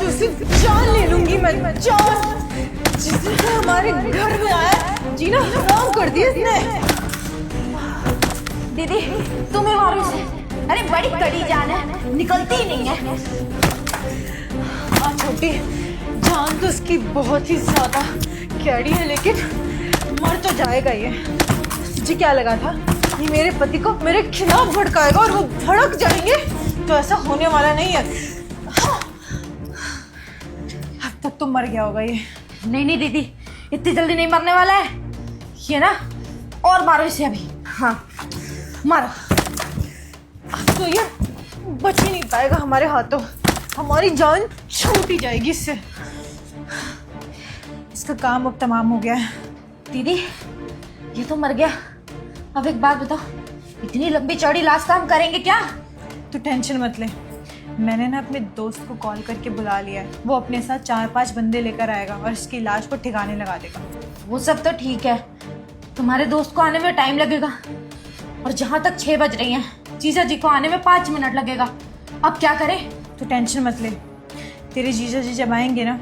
तुझसे जान ले लूंगी मैं, जान। जिसने हमारे घर में आया जीना हराम कर दिया इसने। दीदी तुम्हें मारो इसे, अरे बड़ी कड़ी जान है, निकलती ही नहीं है। हाँ छोटी, जान तो उसकी बहुत ही ज्यादा कैडी है, लेकिन मर तो जाएगा ये। तुझे क्या लगा था ये मेरे पति को मेरे खिलाफ भड़काएगा और वो भड़क जाएंगे? तो ऐसा होने वाला नहीं है। अब तक तो मर गया होगा ये। नहीं नहीं दीदी, इतनी जल्दी नहीं मरने वाला है ये ना, और मारो इसे अभी। हाँ मारो। अब तो ये बच ही नहीं पाएगा हमारे हाथों, हमारी जान छूट ही जाएगी इससे। इसका काम अब तमाम हो गया है। दीदी ये तो मर गया, अब एक बात बताओ, इतनी लंबी चौड़ी लाश का हम करेंगे क्या? तू टेंशन मत ले, मैंने ना अपने दोस्त को कॉल करके बुला लिया है। वो अपने साथ 4-5 बंदे लेकर आएगा और इसकी लाश को ठिकाने लगा देगा। वो सब तो ठीक है, तुम्हारे दोस्त को आने में टाइम लगेगा, और जहाँ तक 6 बज रही हैं, जीजा जी को आने में 5 मिनट लगेगा। अब क्या करें? तू टेंशन मत ले, तेरे जीजा जी जब आएंगे ना,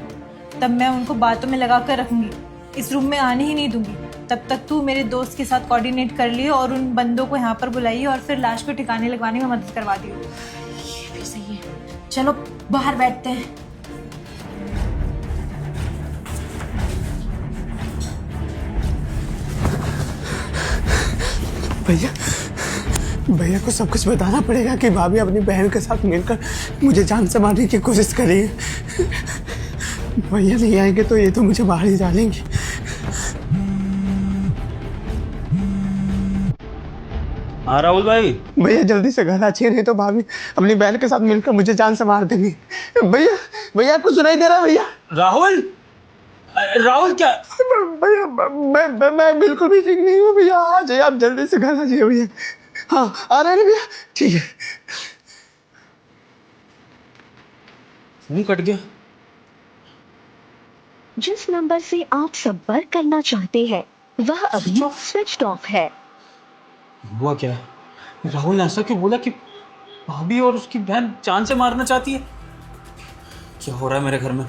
तब मैं उनको बातों में लगा कर रखूंगी, इस रूम में आने ही नहीं दूंगी। तब तक तू मेरे दोस्त के साथ कोऑर्डिनेट कर लियो और उन बंदों को यहाँ पर बुलाइए और फिर लाश को ठिकाने लगवाने में मदद करवा दियो। ये भी सही है, चलो बाहर बैठते हैं। भैया, भैया को सब कुछ बताना पड़ेगा कि भाभी अपनी बहन के साथ मिलकर मुझे जान से मारने की कोशिश कर रही है। भैया नहीं आएंगे तो ये तो मुझे बाहर ही डालेंगे। हाँ राहुल भाई। भैया जल्दी से घर आइए, नहीं तो भाभी अपनी बहन के साथ मिलकर मुझे जान से मार देंगी। भैया, भैया कुछ सुनाई दे रहा है भैया? राहुल, राहुल क्या? भैया मैं बिल्कुल भी ठीक नहीं हूँ भैया। आ जाइए आप, जल्दी से घर आ जाइए भैया। हाँ आ रहे हैं भैया, ठीक है। फोन कट गया। जिस नंबर से आप संपर्क करना चाहते हैं वह अभी स्विच ऑफ है। हुआ क्या? राहुल ने ऐसा क्यों बोला कि भाभी और उसकी बहन जान से मारना चाहती है? क्या हो रहा है मेरे घर में?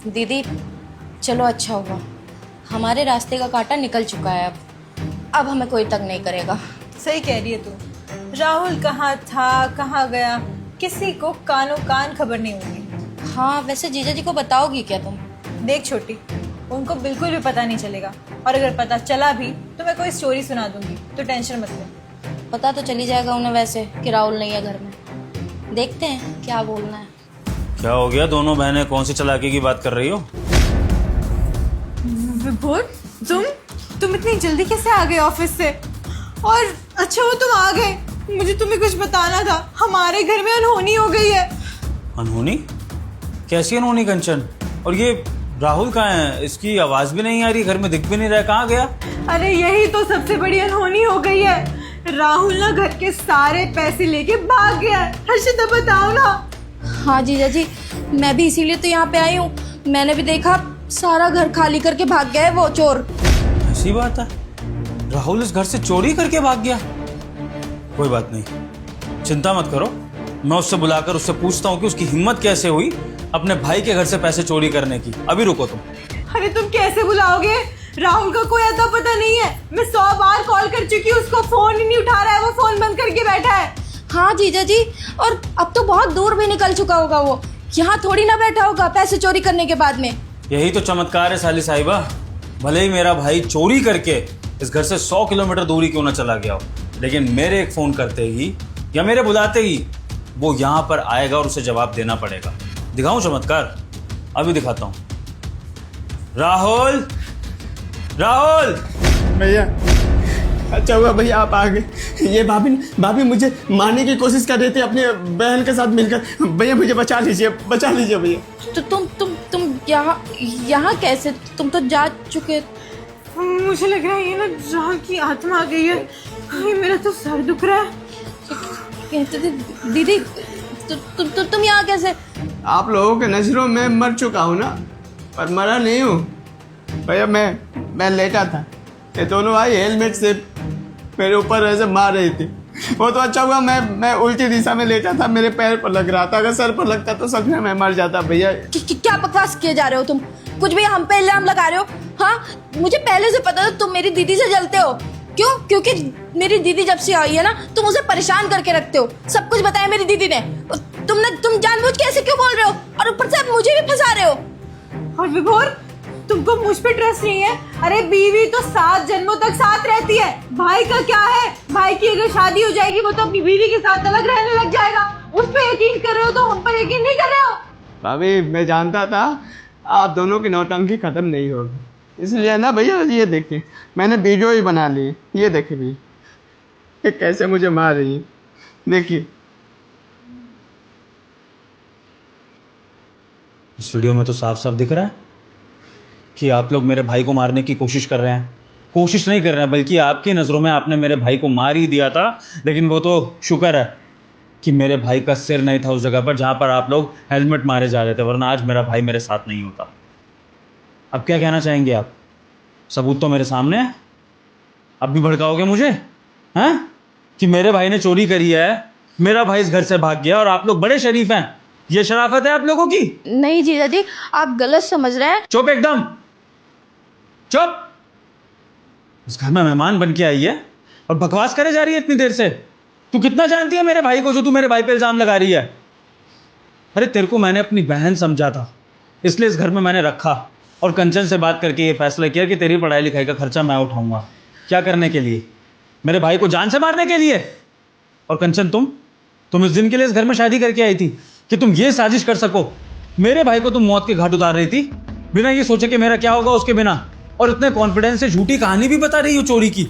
दीदी चलो अच्छा हुआ, हमारे रास्ते का कांटा निकल चुका है। अब हमें कोई तंग नहीं करेगा। सही कह रही है तू। राहुल कहाँ था, कहाँ गया, किसी को कानो कान खबर नहीं होगी। हाँ वैसे जीजा जी को बताओगी क्या तुम? देख छोटी, उनको बिल्कुल भी पता नहीं चलेगा, और अगर पता चला भी तो मैं कोई स्टोरी सुना दूंगी, तो टेंशन मत ले। पता तो चली जाएगा उन्हें वैसे कि राहुल नहीं है घर में। देखते हैं क्या बोलना है। क्या हो गया? दोनों बहनें कौन सी चालाकी की बात कर रही हो? विभोर, तुम इतनी जल्दी कैसे आ गए ऑफिस से? और अच्छा वो तुम आ गए, मुझे तुम्हें कुछ बताना था। हमारे घर में अनहोनी हो गई है। अनहोनी? कैसी अनहोनी कंचन? और ये राहुल कहाँ है? इसकी आवाज भी नहीं आ रही, घर में दिख भी नहीं रहा, कहाँ गया? अरे यही तो सबसे बड़ी अनहोनी हो गई है। राहुल ना घर के सारे पैसे लेके भाग गया है। हर्षिता बताओ ना। हाँ जीजा जी, मैं भी इसीलिए तो यहाँ पे आई हूँ। मैंने भी देखा सारा घर खाली करके भाग गया है वो चोर। ऐसी बात है? राहुल इस घर से चोरी करके भाग गया? कोई बात नहीं, चिंता मत करो, मैं उससे बुलाकर उससे पूछता हूँ कि उसकी हिम्मत कैसे हुई अपने भाई के घर से पैसे चोरी करने की। अभी रुको तुम। अरे तुम कैसे बुलाओगे? राहुल का कोई अता पता नहीं है। मैं 100 बार कॉल कर चुकी हूँ, उसको फोन ही नहीं उठा रहा है, वो फोन बंद करके बैठा है। हाँ जीजा जी, और अब तो बहुत दूर भी निकल चुका होगा वो, यहाँ थोड़ी ना बैठा होगा पैसे चोरी करने के बाद में। यही तो चमत्कार है साली साहिबा। भले ही मेरा भाई चोरी करके इस घर से 100 किलोमीटर दूरी क्यों ना चला गया हो, लेकिन मेरे एक फोन करते ही या मेरे बुलाते ही वो यहाँ पर आएगा और उसे जवाब देना पड़ेगा। दिखाऊं चमत्कार? अभी दिखाता हूँ। राहुल, राहुल! भैया अच्छा हुआ भैया आप आ गए। ये भाभी मुझे मारने की कोशिश कर रही थी अपनी बहन के साथ मिलकर। भैया मुझे बचा लीजिए भैया। तो तुम यहाँ कैसे? तुम तो जा चुके। मुझे लग रहा है ये ना राहुल की आत्मा आ गई है। मेरा तो सर दुख रहा है। दीदी तुम यहाँ कैसे? आप लोगों के नजरों में मर चुका हूँ ना, पर मरा नहीं हूँ भैया। मैं लेटा था, ये दोनों आई हेलमेट से मेरे ऊपर ऐसे मार रही थी। वो तो अच्छा हुआ मैं उल्टी दिशा में लेटा था, मेरे पैर पर लग रहा था। अगर सर पर लगता तो सच में मैं मर जाता भैया। क्या बकवास किए जा रहे हो तुम? कुछ भी हम पे इल्जाम लगा रहे हो? हाँ, मुझे पहले से पता था तुम मेरी दीदी से जलते हो। क्यों? क्योंकि मेरी दीदी जब से आई है ना, तुम उसे परेशान करके रखते हो। सब कुछ बताया मेरी दीदी ने। तुम जानबूझ के ऐसे क्यों बोल रहे हो? और ऊपर से अब मुझे भी फंसा रहे हो। और विभोर, तुमको मुझ पे ट्रस्ट नहीं है? अरे बीवी तो 7 जन्मों तक साथ रहती है। भाई का क्या है? भाई की अगर शादी हो जाएगी वो तो अपनी बीवी के साथ अलग रहने लग जाएगा। उस पे यकीन कर रहे हो तो हम पर यकीन नहीं कर रहे हो। भाभी मैं जानता था आप दोनों की नौटंकी खत्म नहीं होगी, इसलिए ना भैया ये देखिए मैंने वीडियो ही बना ली। ये देखिए भी ये कैसे मुझे मार रही है, देखिए। इस वीडियो में तो साफ साफ दिख रहा है कि आप लोग मेरे भाई को मारने की कोशिश कर रहे हैं। कोशिश नहीं कर रहे हैं, बल्कि आपकी नज़रों में आपने मेरे भाई को मार ही दिया था। लेकिन वो तो शुक्र है कि मेरे भाई का सिर नहीं था उस जगह पर जहाँ पर आप लोग हेलमेट मारे जा रहे थे, वरना आज मेरा भाई मेरे साथ नहीं होता। अब क्या कहना चाहेंगे आप? सबूत तो मेरे सामने है। अब भी भड़काओगे मुझे? हैं कि मेरे भाई ने चोरी करी है, मेरा भाई इस घर से भाग गया और आप लोग बड़े शरीफ हैं। ये शराफत है आप लोगों की? नहीं जीजा जी, आप गलत समझ रहे हैं। चुप एकदम चुप। इस घर में मेहमान बन के आई है और बकवास करे जा रही है इतनी देर से। तू कितना जानती है मेरे भाई को जो तू मेरे भाई पे इल्जाम लगा रही है? अरे तेरे को मैंने अपनी बहन समझा था, इसलिए इस घर में मैंने रखा और कंचन से बात करके ये फैसला किया कि तेरी पढ़ाई लिखाई का खर्चा मैं उठाऊंगा। क्या करने के लिए? मेरे भाई को जान से मारने के लिए। और कंचन तुम इस दिन के लिए इस घर में शादी करके आई थी कि तुम ये साजिश कर सको। मेरे भाई को तुम मौत के घाट उतार रही थी बिना ये सोचे कि मेरा क्या होगा उसके बिना, और इतने कॉन्फिडेंस से झूठी कहानी भी बता रही हो चोरी की।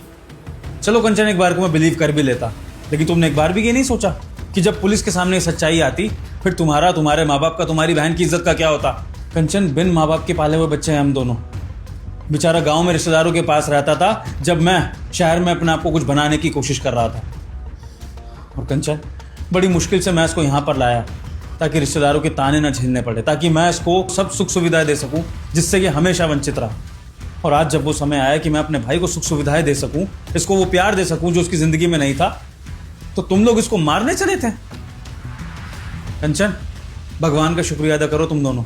चलो कंचन, एक बार को मैं बिलीव कर भी लेता, लेकिन तुमने एक बार भी ये नहीं सोचा कि जब पुलिस के सामने सच्चाई आती फिर तुम्हारा, तुम्हारे माँ बाप का, तुम्हारी बहन की इज्जत का क्या होता? कंचन, बिन माँ बाप के पाले हुए बच्चे हैं हम दोनों। बेचारा गांव में रिश्तेदारों के पास रहता था जब मैं शहर में अपने आप को कुछ बनाने की कोशिश कर रहा था। और कंचन, बड़ी मुश्किल से मैं इसको यहाँ पर लाया ताकि रिश्तेदारों के ताने न झेलने पड़े, ताकि मैं इसको सब सुख सुविधाएं दे सकूं जिससे कि हमेशा वंचित रहा। और आज जब वो समय आया कि मैं अपने भाई को सुख सुविधाएं दे सकूं, इसको वो प्यार दे सकूं जो उसकी जिंदगी में नहीं था, तो तुम लोग इसको मारने चले थे। कंचन, भगवान का शुक्रिया अदा करो तुम दोनों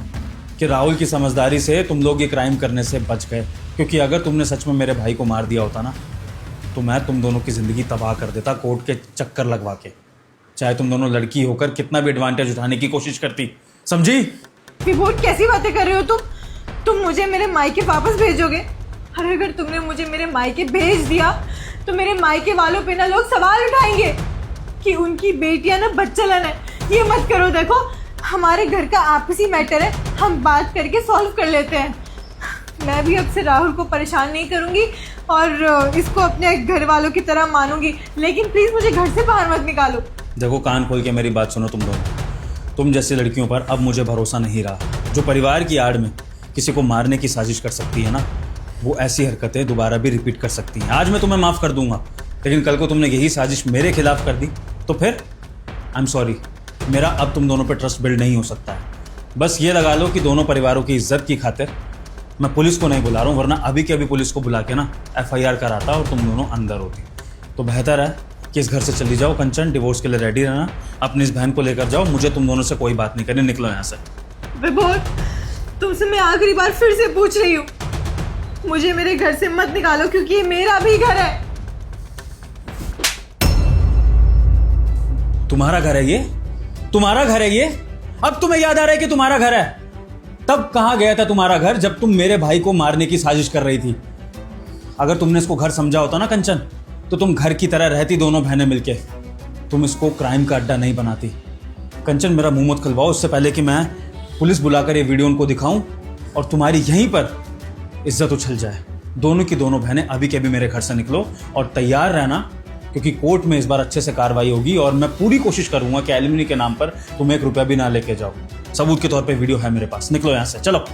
कि राहुल की समझदारी से तुम लोग ये क्राइम करने से बच गए, क्योंकि अगर तुमने सच में मेरे भाई को मार दिया होता ना तो मैं तुम दोनों की ज़िंदगी तबाह कर देता कोर्ट के चक्कर लगवा के, चाहे तुम दोनों लड़की होकर कितना भी एडवांटेज उठाने की कोशिश करती। समझी? विभोर, कैसी बातें कर रहे हो तुम मुझे मेरे मायके वापस भेजोगे? अरे अगर तुमने मुझे मेरे मायके भेज दिया तो मेरे मायके वालों पे ना लोग सवाल उठाएंगे कि उनकी बेटियां ना बच्चलन है। ये मत करो, देखो हमारे घर का आपसी मैटर है, हम बात करके सॉल्व कर लेते हैं। मैं भी अब से राहुल को परेशान नहीं करूंगी और इसको अपने घर वालों की तरह मानूंगी, लेकिन प्लीज मुझे घर से बाहर मत निकालो। देखो, कान खोल के मेरी बात सुनो तुम दोनों। तुम जैसी लड़कियों पर अब मुझे भरोसा नहीं रहा, जो परिवार की आड़ में किसी को मारने की साजिश कर सकती है ना, वो ऐसी हरकतें दोबारा भी रिपीट कर सकती हैं। आज मैं तुम्हें माफ़ कर दूंगा, लेकिन कल को तुमने यही साजिश मेरे खिलाफ कर दी तो फिर आई एम सॉरी, मेरा अब तुम दोनों पर ट्रस्ट बिल्ड नहीं हो सकता है। बस ये लगा लो कि दोनों परिवारों की इज्जत की खातिर मैं पुलिस को नहीं बुला रहा हूँ, वरना अभी के अभी पुलिस को बुला के ना FIR कराता और तुम दोनों अंदर होती। तो बेहतर है कि इस घर से चली जाओ। कंचन, डिवोर्स के लिए रेडी रहना, अपनी इस बहन को लेकर जाओ, मुझे तुम दोनों से कोई बात नहीं करनी, निकलो यहाँ से। विभोर, तुमसे मैं आखिरी बार फिर से पूछ रही हूँ, मुझे मेरे घर से मत निकालो क्योंकि ये मेरा भी घर है। तुम्हारा घर है ये? तुम्हारा घर है ये? अब तुम्हें याद आ रहा है कि तुम्हारा घर है? तब कहाँ गया था तुम्हारा घर जब तुम मेरे भाई को मारने की साजिश कर रही थी? अगर तुमने इसको घर समझा होता ना कंचन, तो तुम घर की तरह रहती दोनों बहनें मिलके, तुम इसको क्राइम का अड्डा नहीं बनाती। कंचन, मेरा मुंह मत खुलवाओ उससे पहले कि मैं पुलिस बुलाकर ये वीडियो उनको दिखाऊं और तुम्हारी यहीं पर इज्जत उछल जाए। दोनों की दोनों बहनें अभी के अभी मेरे घर से निकलो और तैयार रहना, क्योंकि कोर्ट में इस बार अच्छे से कार्रवाई होगी और मैं पूरी कोशिश करूंगा कि एलिमनी के नाम पर तुम 1 रुपया भी ना लेके जाओ। सबूत के तौर पे वीडियो है मेरे पास। निकलो यहाँ से, चलो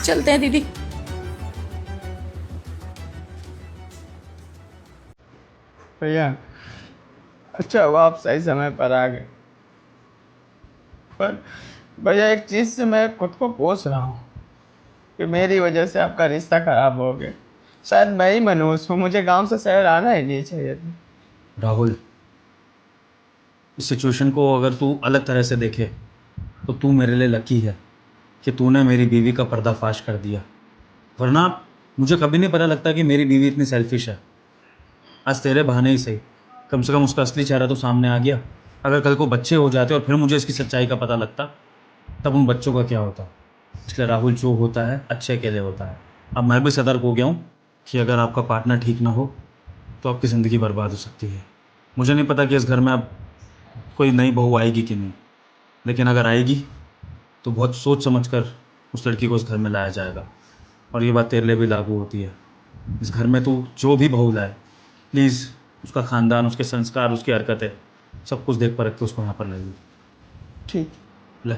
चलते हैं दीदी। भैया अच्छा हुआ आप सही समय पर आ गए, पर भैया एक चीज़ से मैं खुद को कोस रहा हूँ कि मेरी वजह से आपका रिश्ता खराब हो गया। शायद मैं ही मनहूस हूँ, मुझे गांव से शहर आना ही नहीं चाहिए था। राहुल, इस सिचुएशन को अगर तू अलग तरह से देखे तो तू मेरे लिए लकी है कि तूने मेरी बीवी का पर्दाफाश कर दिया, वरना मुझे कभी नहीं पता लगता कि मेरी बीवी इतनी सेल्फिश है। आज तेरे बहाने ही सही, कम से कम उसका असली चेहरा तो सामने आ गया। अगर कल को बच्चे हो जाते और फिर मुझे इसकी सच्चाई का पता लगता, तब उन बच्चों का क्या होता। इसलिए राहुल, जो होता है अच्छे के लिए होता है। अब मैं भी सतर्क हो गया हूँ कि अगर आपका पार्टनर ठीक ना हो तो आपकी ज़िंदगी बर्बाद हो सकती है। मुझे नहीं पता कि इस घर में अब कोई नई बहू आएगी कि नहीं, लेकिन अगर आएगी तो बहुत सोच समझ कर उस लड़की को इस घर में लाया जाएगा। और ये बात तेरे लिए भी लागू होती है। इस घर में तू जो भी बहू लाए, प्लीज़ उसका ख़ानदान, उसके संस्कार, उसकी हरकतें, सब कुछ देख परख के उसको यहाँ पर लाइए। ठीक। ले।